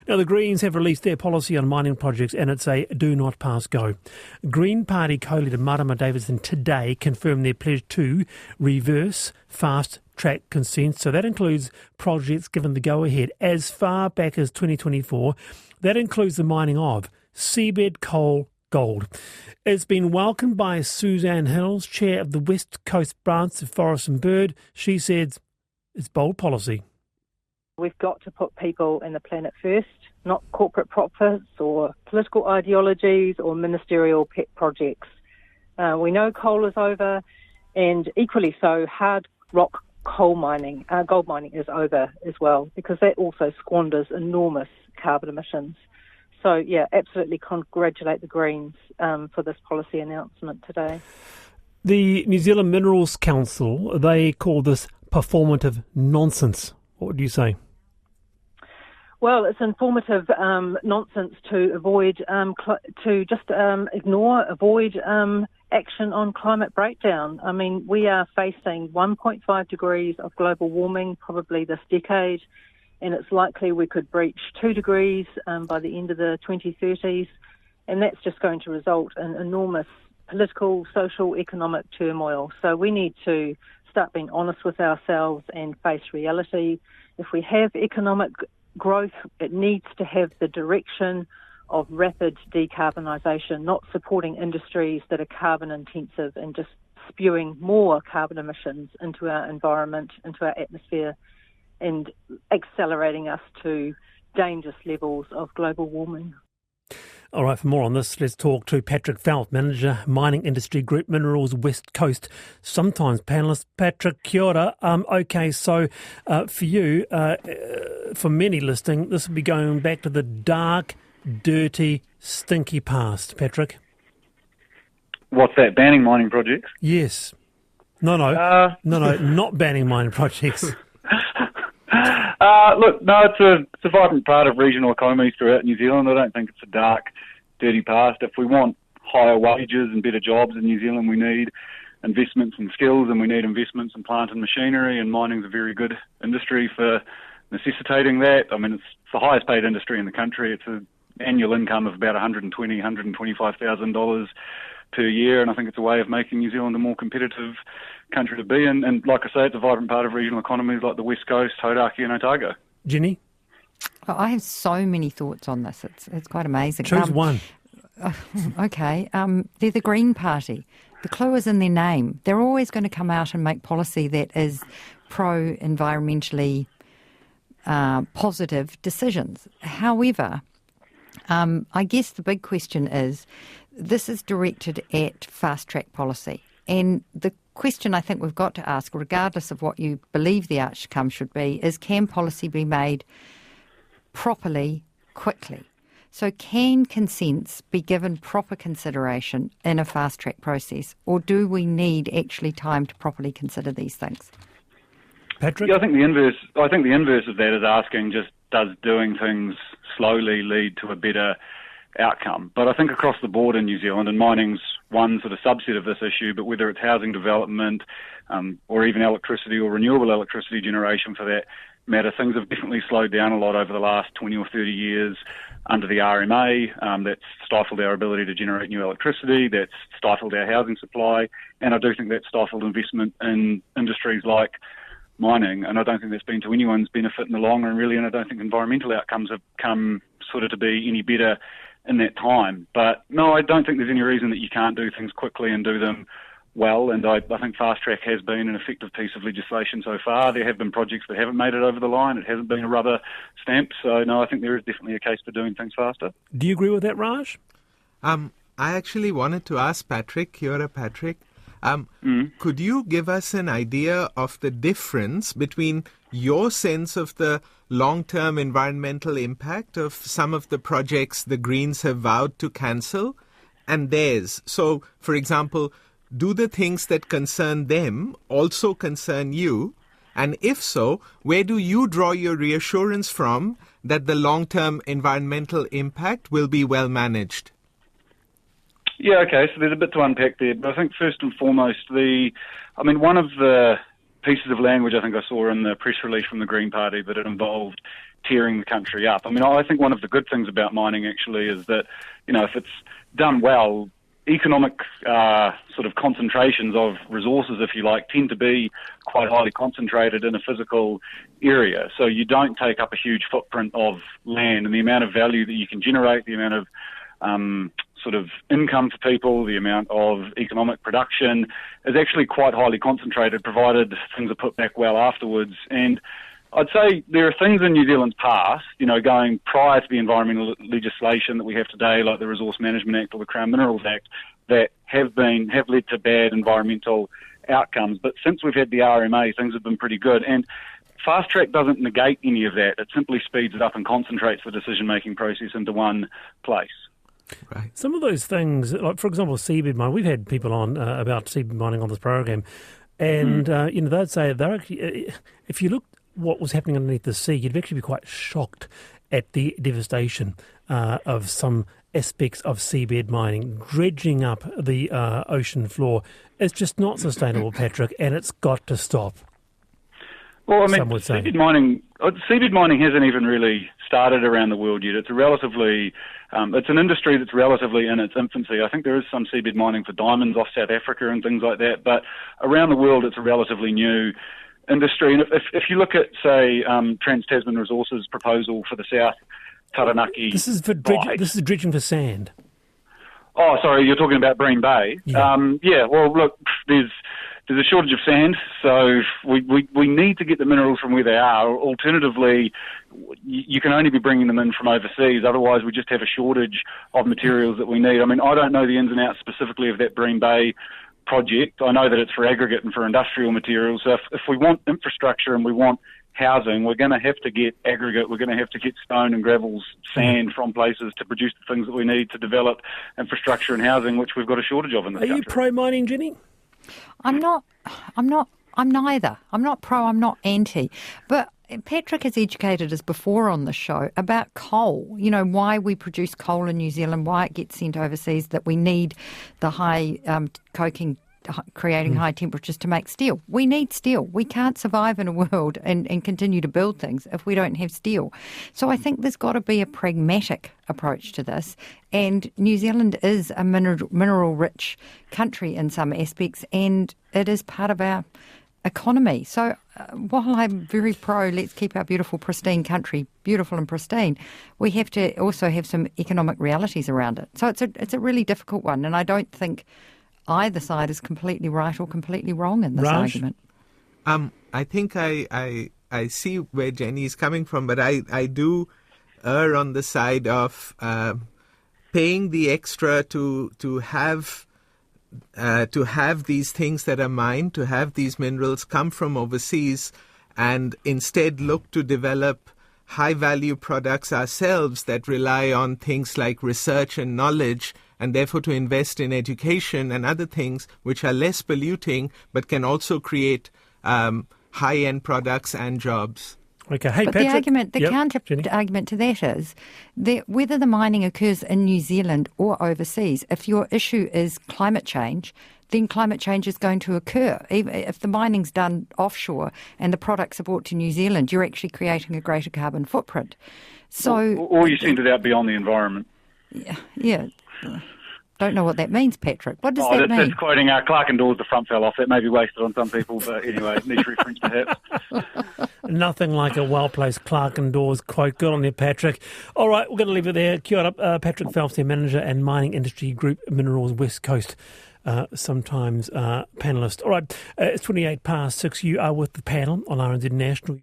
Now, the Greens have released their policy on mining projects, and it's a do not pass go. Green Party co-leader Marama Davidson today confirmed their pledge to reverse fast-track consent. So that includes projects given the go-ahead as far back as 2024. That includes the mining of seabed coal gold. It's been welcomed by Suzanne Hills, chair of the West Coast branch of Forest and Bird. She said it's bold policy. We've got to put people and the planet first, not corporate profits or political ideologies or ministerial pet projects. We know coal is over, and equally so, hard rock gold mining is over as well, because that also squanders enormous carbon emissions. So, yeah, absolutely congratulate the Greens for this policy announcement today. The New Zealand Minerals Council, they call this performative nonsense. What would you say? Well, it's informative nonsense to avoid, avoid action on climate breakdown. I mean, we are facing 1.5 degrees of global warming probably this decade, and it's likely we could breach 2 degrees by the end of the 2030s, and that's just going to result in enormous political, social, economic turmoil. So we need to start being honest with ourselves and face reality. If we have economic growth, it needs to have the direction of rapid decarbonisation, not supporting industries that are carbon intensive and just spewing more carbon emissions into our environment, into our atmosphere, and accelerating us to dangerous levels of global warming. All right, for more on this, let's talk to PatrickPhelps, Manager, Mining Industry Group, Minerals West Coast, sometimes panellist. Patrick, kia ora. Okay, so for you, for many listening, this will be going back to the dark, dirty, stinky past. Patrick? What's that, banning mining projects? Yes. No, not banning mining projects. Look, no, it's a vibrant part of regional economies throughout New Zealand. I don't think it's a dark, dirty past. If we want higher wages and better jobs in New Zealand, we need investments in skills, and we need investments in plant and machinery, and mining's a very good industry for necessitating that. I mean, it's the highest paid industry in the country. It's an annual income of about $125,000 per year, and I think it's a way of making New Zealand a more competitive country to be in. And like I say, it's a vibrant part of regional economies like the West Coast, Hauraki and Otago. Jennie? Oh, I have so many thoughts on this. It's quite amazing. Choose one. Okay. They're the Green Party. The clue is in their name. They're always going to come out and make policy that is pro-environmentally positive decisions. However, I guess the big question is, this is directed at fast-track policy. And the question I think we've got to ask, regardless of what you believe the outcome should be, is can policy be made properly, quickly? So can consents be given proper consideration in a fast-track process, or do we need actually time to properly consider these things? Patrick? Yeah, I think the inverse of that is asking, just does doing things slowly lead to a better outcome? But I think across the board in New Zealand, and mining's one sort of subset of this issue, but whether it's housing development or even electricity or renewable electricity generation for that matter, things have definitely slowed down a lot over the last 20 or 30 years under the RMA. That's stifled our ability to generate new electricity, that's stifled our housing supply, and I do think that's stifled investment in industries like mining, and I don't think that's been to anyone's benefit in the long run, really, and I don't think environmental outcomes have come sort of to be any better in that time. But no, I don't think there's any reason that you can't do things quickly and do them well, and I think Fast Track has been an effective piece of legislation so far. There have been projects that haven't made it over the line. It hasn't been a rubber stamp, so no, I think there is definitely a case for doing things faster. Do you agree with that, Raj? I actually wanted to ask Patrick, kia ora, Patrick, could you give us an idea of the difference between your sense of the long-term environmental impact of some of the projects the Greens have vowed to cancel and theirs? So, for example, do the things that concern them also concern you? And if so, where do you draw your reassurance from that the long-term environmental impact will be well managed? Yeah, okay, so there's a bit to unpack there, but I think first and foremost, one of the pieces of language I think I saw in the press release from the Green Party that it involved tearing the country up. I mean, I think one of the good things about mining actually is that, if it's done well, economic sort of concentrations of resources, if you like, tend to be quite highly concentrated in a physical area. So you don't take up a huge footprint of land, and the amount of value that you can generate, the amount of sort of income for people, the amount of economic production is actually quite highly concentrated, provided things are put back well afterwards. And I'd say there are things in New Zealand's past, going prior to the environmental legislation that we have today, like the Resource Management Act or the Crown Minerals Act, that have led to bad environmental outcomes. But since we've had the RMA, things have been pretty good. And Fast Track doesn't negate any of that. It simply speeds it up and concentrates the decision-making process into one place. Right. Some of those things, like for example, seabed mining. We've had people on about seabed mining on this program, and they'd say they're actually, if you look what was happening underneath the sea, you'd actually be quite shocked at the devastation of some aspects of seabed mining. Dredging up the ocean floor is just not sustainable, Patrick, and it's got to stop. Well, I mean, seabed mining hasn't even really started around the world yet. It's it's an industry that's relatively in its infancy. I think there is some seabed mining for diamonds off South Africa and things like that, but around the world it's a relatively new industry. And if you look at, say, Trans-Tasman Resources' proposal for the South Taranaki... This is dredging for sand. Oh, sorry, you're talking about Bream Bay. Yeah. Well, look, there's a shortage of sand, so we need to get the minerals from where they are. Alternatively, you can only be bringing them in from overseas. Otherwise, we just have a shortage of materials that we need. I mean, I don't know the ins and outs specifically of that Bream Bay project. I know that it's for aggregate and for industrial materials. So if we want infrastructure and we want housing, we're going to have to get aggregate, we're going to have to get stone and gravel, sand from places to produce the things that we need to develop infrastructure and housing, which we've got a shortage of in this country. Are you pro-mining, Jennie? I'm neither. I'm not pro, I'm not anti. But Patrick has educated us before on the show about coal, why we produce coal in New Zealand, why it gets sent overseas, that we need the high creating high temperatures to make steel. We need steel. We can't survive in a world and continue to build things if we don't have steel. So I think there's got to be a pragmatic approach to this. And New Zealand is a mineral-rich country in some aspects, and it is part of our economy. So while I'm very pro, let's keep our beautiful, pristine country beautiful and pristine, we have to also have some economic realities around it. So it's a really difficult one, and I don't think either side is completely right or completely wrong in this argument. I think I see where Jennie is coming from, but I do err on the side of paying the extra to have these things that are mined, to have these minerals come from overseas, and instead look to develop high-value products ourselves that rely on things like research and knowledge, and therefore to invest in education and other things which are less polluting but can also create high-end products and jobs. Okay, hey, but Patrick. the counter-argument to that is that whether the mining occurs in New Zealand or overseas, if your issue is climate change, then climate change is going to occur. Even if the mining's done offshore and the products are brought to New Zealand, you're actually creating a greater carbon footprint. So, or you send it out beyond the environment. Yeah. Don't know what that means, Patrick. What does that mean? That's quoting Clark and Dawes, the front fell off. That may be wasted on some people, but anyway, niche reference perhaps. Nothing like a well-placed Clark and Dawes quote. Good on you, Patrick. All right, we're going to leave it there. Kia ora, Patrick Phelps, their manager and Mining Industry Group Minerals West Coast, sometimes panellist. All right, it's 6:28. You are with the panel on RNZ National.